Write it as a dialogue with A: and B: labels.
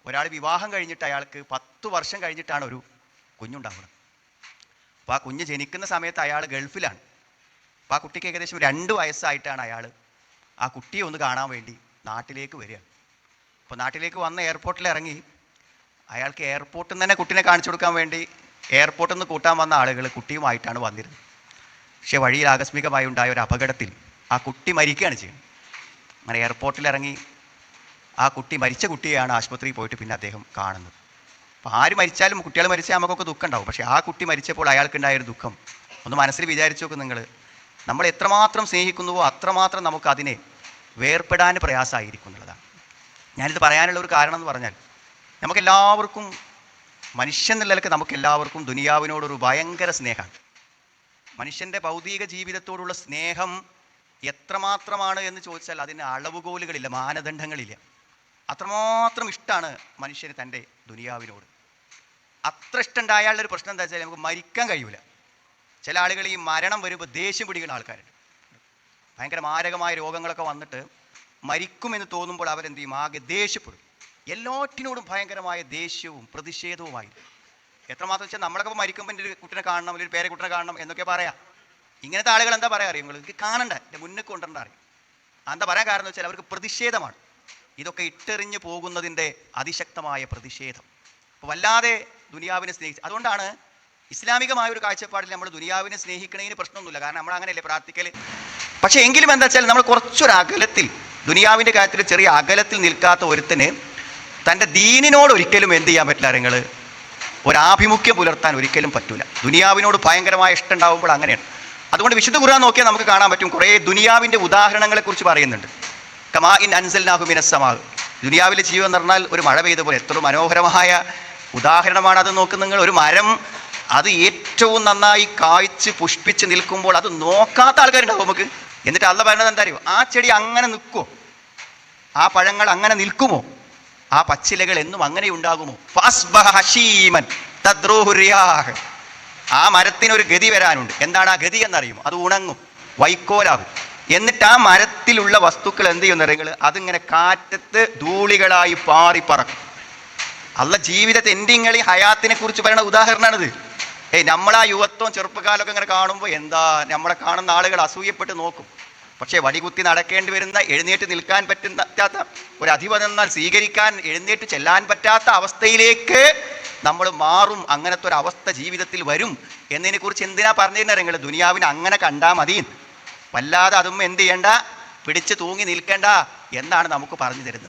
A: ഒരാൾ വിവാഹം കഴിഞ്ഞിട്ട് അയാൾക്ക് 10 വർഷം കഴിഞ്ഞിട്ടാണ് ഒരു കുഞ്ഞുണ്ടാവുന്നത്. അപ്പോൾ ആ കുഞ്ഞ് ജനിക്കുന്ന സമയത്ത് അയാൾ ഗൾഫിലാണ്. അപ്പോൾ ആ കുട്ടിക്ക് ഏകദേശം 2 വയസ്സായിട്ടാണ് അയാൾ ആ കുട്ടിയെ ഒന്ന് കാണാൻ വേണ്ടി നാട്ടിലേക്ക് വരികയാണ്. അപ്പോൾ നാട്ടിലേക്ക് വന്ന് എയർപോർട്ടിൽ ഇറങ്ങി അയാൾക്ക് എയർപോർട്ടിൽ നിന്ന് തന്നെ കുട്ടീനെ കാണിച്ചു കൊടുക്കാൻ വേണ്ടി എയർപോർട്ടിൽ നിന്ന് കൂട്ടാൻ വന്ന ആളുകൾ കുട്ടിയുമായിട്ടാണ് വന്നിരുന്നത്. പക്ഷേ വഴിയിൽ ആകസ്മികമായി ഉണ്ടായ ഒരു അപകടത്തിൽ ആ കുട്ടി മരിക്കുകയാണ് ചെയ്യുന്നത്. അങ്ങനെ എയർപോർട്ടിൽ ഇറങ്ങി ആ കുട്ടി മരിച്ച കുട്ടിയെയാണ് ആശുപത്രിയിൽ പോയിട്ട് പിന്നെ അദ്ദേഹം കാണുന്നത്. അപ്പോൾ ആര് മരിച്ചാലും കുട്ടികൾ മരിച്ചാൽ നമുക്കൊക്കെ ദുഃഖം ഉണ്ടാവും. പക്ഷേ ആ കുട്ടി മരിച്ചപ്പോൾ അയാൾക്കുണ്ടായൊരു ദുഃഖം ഒന്ന് മനസ്സിൽ വിചാരിച്ചു നോക്കും നിങ്ങൾ. നമ്മൾ എത്രമാത്രം സ്നേഹിക്കുന്നുവോ അത്രമാത്രം നമുക്ക് അതിനെ വേർപ്പെടാൻ പ്രയാസമായിരിക്കും എന്നുള്ളതാണ്. ഞാനിത് പറയാനുള്ള ഒരു കാരണം എന്ന് പറഞ്ഞാൽ നമുക്കെല്ലാവർക്കും മനുഷ്യൻ എന്ന നിലയ്ക്ക് നമുക്കെല്ലാവർക്കും ദുനിയാവിനോടൊരു ഭയങ്കര സ്നേഹമാണ്. മനുഷ്യൻ്റെ ഭൗതിക ജീവിതത്തോടുള്ള സ്നേഹം എത്രമാത്രമാണ് എന്ന് ചോദിച്ചാൽ അതിന് അളവുകോലുകളില്ല, മാനദണ്ഡങ്ങളില്ല. അത്രമാത്രം ഇഷ്ടമാണ് മനുഷ്യന് തൻ്റെ ദുനിയാവിനോട്. അത്ര ഇഷ്ടമുണ്ടായാലുള്ളൊരു പ്രശ്നം എന്താ വെച്ചാൽ നമുക്ക് മരിക്കാൻ കഴിയില്ല. ചില ആളുകൾ ഈ മരണം വരുമ്പോൾ ദേഷ്യം പിടിക്കുന്ന ആൾക്കാരുണ്ട്. ഭയങ്കര മാരകമായ രോഗങ്ങളൊക്കെ വന്നിട്ട് മരിക്കുമെന്ന് തോന്നുമ്പോൾ അവരെന്ത് ചെയ്യും? ആകെ ദേഷ്യപ്പെടും. എല്ലാറ്റിനോടും ഭയങ്കരമായ ദേഷ്യവും പ്രതിഷേധവുമായി. എത്രമാത്രം വെച്ചാൽ നമ്മളൊക്കെ ഇപ്പോൾ മരിക്കുമ്പോൾ എൻ്റെ ഒരു കുട്ടിനെ കാണണം, അല്ലെങ്കിൽ ഒരു പേരെ കുട്ടിനെ കാണണം എന്നൊക്കെ പറയാം. ഇങ്ങനത്തെ ആളുകൾ എന്താ പറയാ അറിയും? നിങ്ങൾക്ക് കാണണ്ട, എൻ്റെ മുന്നിൽ കൊണ്ടുവരണ്ട അറിയും. എന്താ പറയാൻ കാരണം വെച്ചാൽ അവർക്ക് പ്രതിഷേധമാണ്. ഇതൊക്കെ ഇട്ടെറിഞ്ഞു പോകുന്നതിൻ്റെ അതിശക്തമായ പ്രതിഷേധം. അപ്പോൾ വല്ലാതെ ദുനിയാവിനെ സ്നേഹിച്ച്, അതുകൊണ്ടാണ് ഇസ്ലാമികമായ ഒരു കാഴ്ചപ്പാടിൽ നമ്മൾ ദുനിയാവിനെ സ്നേഹിക്കണതിന് പ്രശ്നമൊന്നുമില്ല. കാരണം നമ്മൾ അങ്ങനെയല്ലേ പ്രാർത്ഥിക്കൽ. പക്ഷേ എങ്കിലും എന്താ വെച്ചാൽ നമ്മൾ കുറച്ചൊരു അകലത്തിൽ, ദുനിയാവിൻ്റെ കാര്യത്തിൽ ചെറിയ അകലത്തിൽ നിൽക്കാത്ത ഒരുത്തിന് തൻ്റെ ദീനിനോട് ഒരിക്കലും എന്ത് ചെയ്യാൻ പറ്റില്ല? നിങ്ങൾ ഒരാഭിമുഖ്യം പുലർത്താൻ ഒരിക്കലും പറ്റില്ല. ദുനിയാവിനോട് ഭയങ്കരമായ ഇഷ്ടം ഉണ്ടാകുമ്പോൾ അങ്ങനെയാണ്. അതുകൊണ്ട് വിശുദ്ധ ഖുർആൻ നോക്കിയാൽ നമുക്ക് കാണാൻ പറ്റും, കുറേ ദുനിയാവിൻ്റെ ഉദാഹരണങ്ങളെക്കുറിച്ച് പറയുന്നുണ്ട്. കമാ ഇൻ അൻസൽനാഹു മിനസ് സമാ, ദുനിയാവിലെ ജീവൻ എന്ന് പറഞ്ഞാൽ ഒരു മഴ പെയ്ത പോലെ എത്ര മനോഹരമായ ഉദാഹരണമാണ്. അത് നോക്ക് നിങ്ങൾ, ഒരു മരം അത് ഏറ്റവും നന്നായി കായ്ച്ച് പുഷ്പിച്ച് നിൽക്കുമ്പോൾ അത് നോക്കാത്ത ആൾക്കാരുണ്ടാവും നമുക്ക്. എന്നിട്ട് അള്ള പറയുന്നത് എന്താ അറിയോ? ആ ചെടി അങ്ങനെ നിൽക്കുമോ? ആ പഴങ്ങൾ അങ്ങനെ നിൽക്കുമോ? ആ പച്ചിലകൾ എന്നും അങ്ങനെ ഉണ്ടാകുമോ? ഫസ്ബഹ ഹശീമൻ തദ്റൂഹു റിയാഹ്, ആ മരത്തിനൊരു ഗതി വരാനുണ്ട്. എന്താണ് ആ ഗതി എന്നറിയുമോ? അത് ഉണങ്ങും, വൈക്കോലാകും. എന്നിട്ട് ആ മരത്തിലുള്ള വസ്തുക്കൾ എന്ത് ചെയ്യുന്നറിയുങ്ങൾ? അതിങ്ങനെ കാറ്റത്ത് ധൂളികളായി പാറിപ്പറക്കും. അള്ള ജീവിതത്തെ എൻഡിങ്ങളി ഹയാത്തിനെ കുറിച്ച് പറയുന്ന ഉദാഹരണമാണിത്. നമ്മളാ യുവത്വം ചെറുപ്പക്കാലമൊക്കെ ഇങ്ങനെ കാണുമ്പോൾ എന്താ നമ്മളെ കാണുന്ന ആളുകൾ അസൂയപ്പെട്ട് നോക്കും. പക്ഷേ വടികുത്തി നടക്കേണ്ടി വരുന്ന, എഴുന്നേറ്റ് നിൽക്കാൻ പറ്റാത്ത, ഒരു അധിപതി എന്നാൽ സ്വീകരിക്കാൻ എഴുന്നേറ്റ് ചെല്ലാൻ പറ്റാത്ത അവസ്ഥയിലേക്ക് നമ്മൾ മാറും. അങ്ങനത്തെ ഒരു അവസ്ഥ ജീവിതത്തിൽ വരും എന്നതിനെ കുറിച്ച് എന്തിനാ പറഞ്ഞിരുന്നത് നിങ്ങൾ? ദുനിയാവിനെ അങ്ങനെ കണ്ടാൽ മതി, വല്ലാതെ അതും എന്ത് ചെയ്യണ്ട, പിടിച്ച് തൂങ്ങി നിൽക്കേണ്ട എന്നാണ് നമുക്ക് പറഞ്ഞു തരുന്നത്.